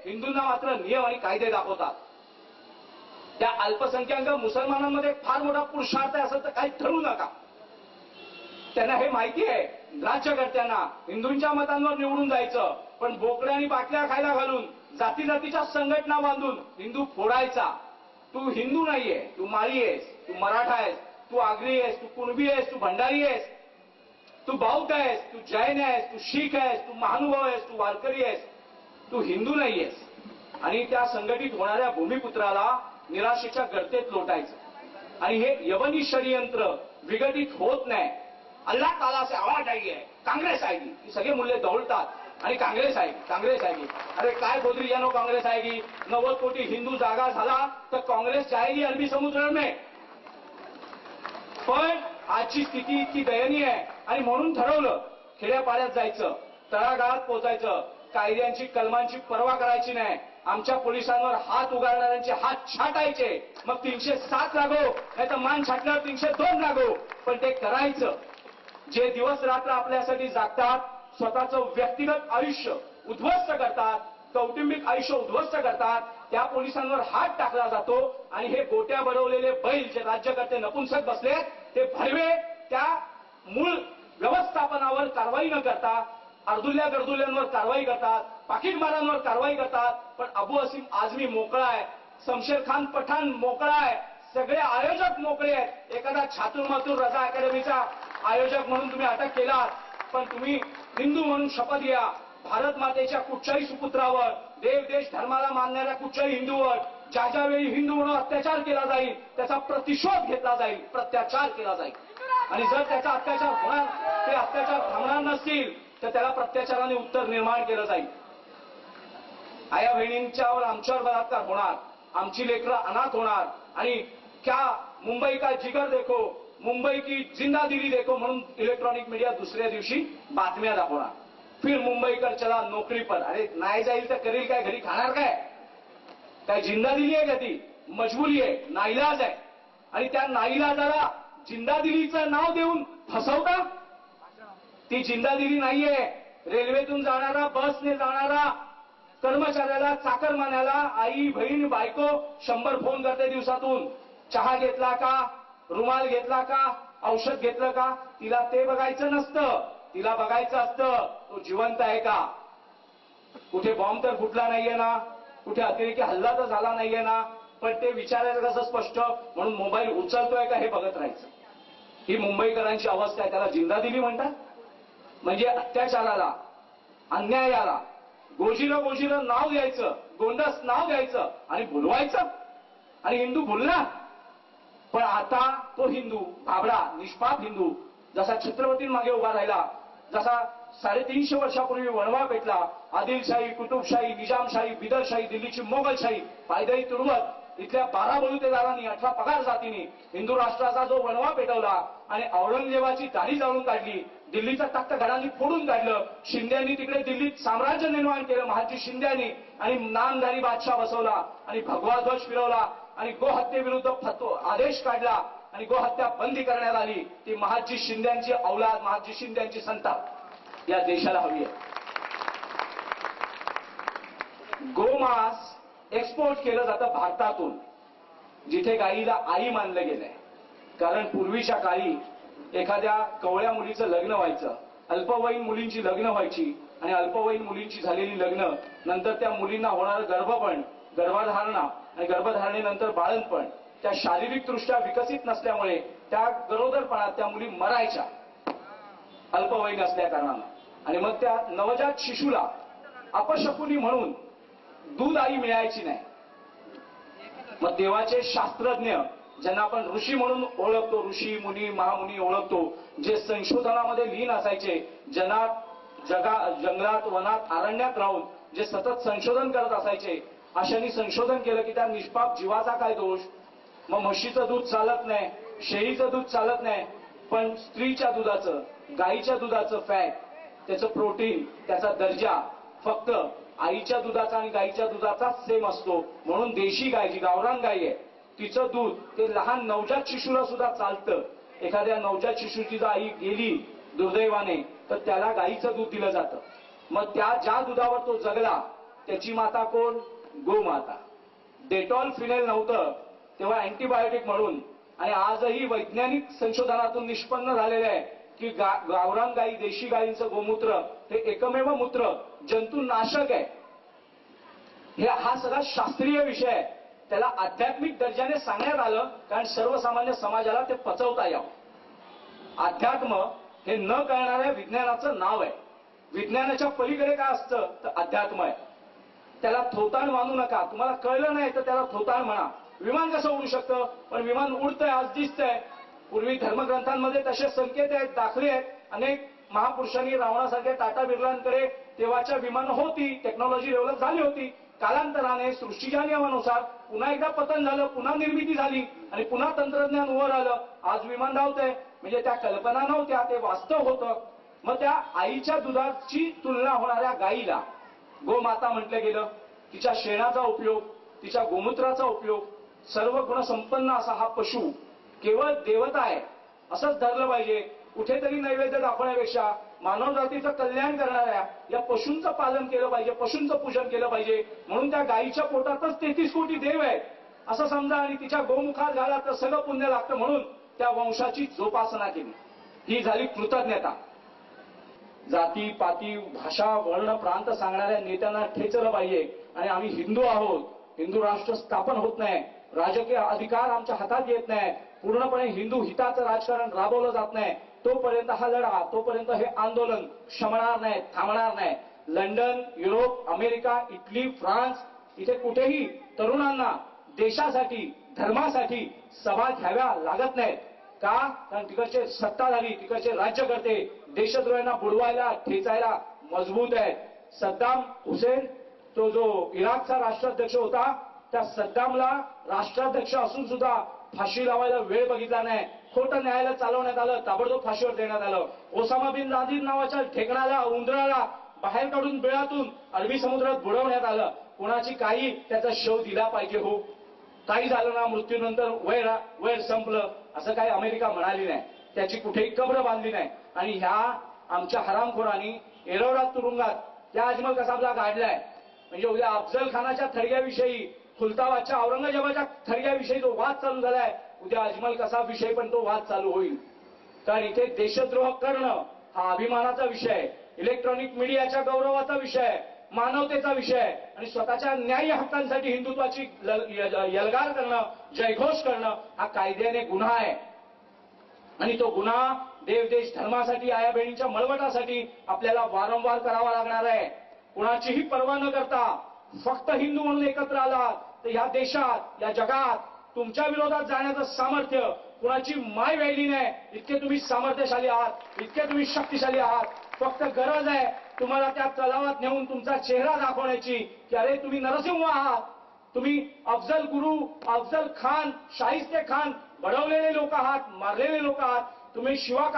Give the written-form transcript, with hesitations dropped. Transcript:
हिंदूंना मात्र नियम आणि कायदे दाखवतात. त्या अल्पसंख्याक मुसलमानांमध्ये फार मोठा पुरुषार्थ आहे असं तर काही ठरवू नका. त्यांना हे माहिती आहे राज्यकर्त्यांना हिंदूंच्या मतांवर निवडून जायचं, पण बोकड्या आणि बाटल्या खायला घालून जाती जातीच्या संघटना बांधून हिंदू फोडायचा. तू हिंदू नाहीये, तू माळी आहेस, तू मराठा आहेस, तू आगरी आहेस, तू कुणबी आहेस, तू भंडारी आहेस, तू बौद्ध आहेस, तू जैन आहेस, तू शीख आहेस, तू महानुभाव आहेस, तू वारकरी आहेस, तू हिंदू नाहीयेस. आणि त्या संघटित होणाऱ्या भूमिपुत्राला निराशेच्या गर्तेत लोटायचं. आणि हे यवनी षडयंत्र विघटित होत नाही. अल्लाह ताला से आवाज आई है, कांग्रेस आएगी. ही सगळे मूल्य दौडतात आणि कांग्रेस आएगी, कांग्रेस आएगी. अरे काय बोल यानो कांग्रेस आएगी. 90 कोटी हिंदू जागा झाला तर काँग्रेस जाएगी अरबी समुद्र में. पण आजची स्थिती इतकी दयनीय आहे आणि म्हणून ठरवलं खेड्यापाड्यात जायचं, तळागाळात पोहोचायचं, कायद्यांची कलमांची पर्वा करायची नाही. आमच्या पोलिसांवर हात उगारणाऱ्यांचे हात छाटायचे, मग 307 लागो नाही तर मान छाटल्यावर 302 लागो, पण ते करायचं. जे दिवस रात्र आपल्यासाठी जागतात, स्वतःचं व्यक्तिगत आयुष्य उद्ध्वस्त करतात, कौटुंबिक आयुष्य उद्ध्वस्त करतात, त्या पोलिसांवर हात टाकला जातो. आणि हे गोट्या बडवलेले बैल जे राज्यकर्ते नपुंसक बसले ते भडवे त्या मूळ व्यवस्थापनावर कारवाई न करता अर्धुल्या गर्दुल्यांवर कारवाई करतात, पाकिटमारांवर कारवाई करतात. पण अबू असीम आझमी मोकळा आहे, शमशेर खान पठाण मोकळा आहे, सगळे आयोजक मोकळे आहेत. एखादा छातुरमातुर रजा अकॅडमीचा आयोजक म्हणून तुम्ही अटक केलात, पण तुम्ही हिंदू म्हणून शपथ घ्या. भारत मातेच्या कुठच्याही सुपुत्रावर, देव देश धर्माला मानणाऱ्या कुठच्याही हिंदूवर ज्या ज्या वेळी हिंदू म्हणून अत्याचार केला जाईल त्याचा प्रतिशोध घेतला जाईल, प्रत्याचार केला जाईल. आणि जर त्याचा अत्याचार होणार, ते अत्याचार थांबणार नसतील तर त्याला प्रत्याचाराने उत्तर निर्माण केलं जाईल. आया बहिणींच्यावर आमच्यावर बलात्कार होणार, आमची लेकरं अनाथ होणार आणि क्या मुंबई का जिगर देखो, मुंबई की जिंदा दिली देखो म्हणून इलेक्ट्रॉनिक मीडिया दुसऱ्या दिवशी बातम्या दाखवणार. फिर मुंबईकर चला नोकरी पर. अरे नाही जाईल तर करेल काय, घरी खाणार काय? काय जिंदा दिली आहे का ती? मजबुरी आहे, नाईलाज आहे. आणि त्या नाईलाजाला जिंदा दिलीचं नाव देऊन फसवता. ती जिंदा दिली नाहीये. रेल्वेतून जाणारा, बसने जाणारा कर्मचाऱ्याला, चाकरमान्याला आई बहीण बायको 100 फोन करते दिवसातून. चहा घेतला का, रुमाल घेतला का, औषध घेतलं का. तिला ते बघायचं नसतं, तिला बघायचं असतं तो जिवंत आहे का, कुठे बॉम्ब तर फुटला नाहीये ना, कुठे अतिरेकी हल्ला तर झाला नाहीये ना. पण ते विचारायचं कसं स्पष्ट, म्हणून मोबाईल उचलतोय का हे बघत राहायचं. ही मुंबईकरांची अवस्था आहे. त्याला जिंदा दिली म्हणतात. म्हणजे अत्याचाराला, अन्यायाला गोजीरं नाव द्यायचं, गोंडस नाव द्यायचं आणि भुलवायचं. आणि हिंदू भुलला. पण आता तो हिंदू भाबडा, निष्पाप हिंदू जसा छत्रपतींमागे उभा राहिला, जसा 350 वर्षापूर्वी वणवा पेटला, आदिलशाही, कुतुबशाही, निजामशाही, बिदरशाही, दिल्लीची मोगलशाही पायदळी तुडवत इथल्या 12 बलुतेदारांनी, 18 पगार जातींनी हिंदू राष्ट्राचा जो वणवा पेटवला आणि औरंगजेबाची दाढी जाळून काढली, दिल्लीचं तख्त गडांनी फोडून काढलं, शिंद्यांनी तिकडे दिल्लीत साम्राज्य निर्माण केलं, महाजी शिंद्यांनी, आणि नामधारी बादशाह बसवला आणि भगवा ध्वज फिरवला आणि गोहत्येविरुद्ध आदेश काढला आणि गोहत्या बंदी करण्यात आली. ती महाजी शिंद्यांची औलाद, महाजी शिंद्यांची संताप या देशाला हवी आहे. गोमांस एक्सपोर्ट केलं जातं भारतातून, जिथे गाईला आई मानलं गेलंय. कारण पूर्वीच्या काळी एखाद्या कवळ्या मुलीचं लग्न व्हायचं, अल्पवयीन मुलींची लग्न व्हायची आणि अल्पवयीन मुलींची झालेली लग्न नंतर त्या मुलींना होणारं गर्भपण, गर्भधारणा आणि गर्भधारणेनंतर बाळंतपण त्या शारीरिकदृष्ट्या विकसित नसल्यामुळे त्या गरोदरपणात त्या मुली मरायच्या अल्पवयीन असल्या कारणानं. आणि मग त्या नवजात शिशूला अपशकुनी म्हणून दूध आई मिळायची नाही. मग देवाचे शास्त्रज्ञ, ज्यांना आपण ऋषी म्हणून ओळखतो, ऋषी मुनी महामुनी ओळखतो, जे संशोधनामध्ये लीन असायचे, जंगलात वनात अरण्यात राहून जे सतत संशोधन करत असायचे, अशांनी संशोधन केलं की त्या निष्पाप जीवाचा काय दोष. मग म्हशीचं दूध चालत नाही, शेळीचं दूध चालत नाही, पण स्त्रीच्या दुधाचं, गाईच्या दुधाचं फॅट, त्याचं प्रोटीन, त्याचा दर्जा फक्त आईच्या दुधाचा आणि गाईच्या दुधाचा सेम असतो. म्हणून देशी गाय, जी गावरान गाय आहे, तिचं दूध ते लहान नवजात शिशूला सुद्धा चालतं. एखाद्या नवजात शिशूची जर आई गेली दुर्दैवाने तर त्याला गाईचं दूध दिलं जातं. मग त्या ज्या दुधावर तो जगला त्याची माता कोण? गोमाता. डेटॉल फिनेल नव्हतं तेव्हा अँटीबायोटिक म्हणून, आणि आजही वैज्ञानिक संशोधनातून निष्पन्न झालेलं आहे की गावरान गाई, देशी गायींचं गोमूत्र हे एकमेव मूत्र जंतुनाशक आहे. हा सगळा शास्त्रीय विषय आहे. त्याला आध्यात्मिक दर्जाने सांगण्यात आलं कारण सर्वसामान्य समाजाला ते पचवता यावं. अध्यात्म हे न कळणाऱ्या विज्ञानाचं नाव आहे. विज्ञानाच्या पलीकडे काय असतं तर अध्यात्म आहे. त्याला थोतांड मानू नका. तुम्हाला कळलं नाही तर त्याला थोतांड म्हणा. विमान कसं उडू शकतं? पण विमान उडतंय, आज दिसतंय. पूर्वी धर्मग्रंथांमध्ये तसे संकेत आहेत, दाखले आहेत. अनेक महापुरुषांनी रावणासारख्या टाटा बिर्लांकडे तेव्हाच्या विमानं होती, टेक्नॉलॉजी डेव्हलप झाली होती. कालांतराने सृष्टीच्या नियमानुसार पुन्हा एकदा पतन झालं, पुन्हा निर्मिती झाली आणि पुन्हा तंत्रज्ञान वर आलं. आज विमान धावतंय. म्हणजे त्या कल्पना नव्हत्या, ते वास्तव होतं. मग त्या आईच्या दुधाची तुलना होणाऱ्या गाईला गोमाता म्हटलं गेलं. तिच्या शेणाचा उपयोग, तिच्या गोमूत्राचा उपयोग, सर्व गुणसंपन्न असा हा पशु केवळ देवता आहे असंच धरलं पाहिजे. कुठेतरी नैवेद्य दाखवण्यापेक्षा मानवजातीचं कल्याण करणाऱ्या या पशूंचं पालन केलं पाहिजे, पशूंचं पूजन केलं पाहिजे. म्हणून त्या गायीच्या पोटातच 33 कोटी देव आहेत असं समजा आणि तिच्या गोमुखात घाला तर सगळं पुण्य लागतं. म्हणून त्या वंशाची जोपासना केली. ही झाली कृतज्ञता. जाती पाती भाषा वर्ण प्रांत सांगणाऱ्या नेत्यांना ठेचलं पाहिजे. आणि आम्ही हिंदू आहोत, हिंदू राष्ट्र स्थापन होत नाही, राजकीय अधिकार आमच्या हातात येत नाही, पूर्णपणे हिंदू हिताचं राजकारण राबवलं जात नाही, तोपर्यंत हा लढा, तोपर्यंत हे आंदोलन शमणार नाही, थांबणार नाही. London, Europe, America, Italy, France इथे कुठेही तरुणांना देशासाठी, धर्मासाठी सभा घ्याव्या लागत नाहीत. का? कारण तिकडचे सत्ताधारी, तिकडचे राज्यकर्ते देशद्रोह्यांना बुडवायला, ठेचायला मजबूत आहेत. सद्दाम हुसेन, तो जो इराकचा राष्ट्राध्यक्ष होता, त्या सद्दामला राष्ट्राध्यक्ष असून सुद्धा फाशी लावायला वेळ बघितला नाही. खोटं न्यायालय चालवण्यात आलं, ताबडतोब फाशीवर देण्यात आलं. ओसामा बिन लादेन नावाच्या ठेकणाला, उंदराला बाहेर काढून बिळातून अरबी समुद्रात बुडवण्यात आलं. कोणाची काही त्याचा शव दिला पाहिजे हो. काही झालं ना, मृत्यूनंतर वैर संपलं असं काही अमेरिका म्हणाली नाही. त्याची कुठेही कब्र बांधली नाही. आणि ह्या आमच्या हरामखोरांनी एरोरा तुरुंगात त्या अजमल कसाबला काढलाय. म्हणजे उद्या अफजल खानाच्या थडग्याविषयी, खुलताबादच्या औरंगजेबाच्या थडग्याविषयी जो वाद चालू झालाय, उद्या अजमल कसाब विषयी पण तो वाद चालू होईल. कारण इथे देशद्रोह करणं हा अभिमानाचा विषय आहे, इलेक्ट्रॉनिक मीडियाच्या गौरवाचा विषय आहे, मानवतेचा विषय आहे. आणि स्वतःच्या न्याय्य हक्कांसाठी हिंदुत्वाची यलगार करणं, जयघोष करणं हा कायद्याने गुन्हा आहे. आणि तो गुन्हा देव देश धर्मासाठी, आया बहिणींच्या मळवटासाठी आपल्याला वारंवार करावा लागणार आहे. कुणाचीही पर्वा न करता फक्त हिंदू म्हणून एकत्र आलात तर ह्या देशात, या जगात तुमच्या विरोधात जाण्याचं सामर्थ्य कुणाची माय व्यायली नाही. इतके तुम्ही सामर्थ्यशाली आहात, इतके तुम्ही शक्तिशाली आहात. फक्त गरज आहे तुम्हाला त्या तलावात नेऊन तुमचा चेहरा दाखवण्याची की अरे तुम्ही नरसिंह आहात, तुम्ही अफजल गुरु, अफजल खान, शाहिस्ते खान बडवलेले लोक आहात, मारलेले लोक आहात. तुम्ही शिवा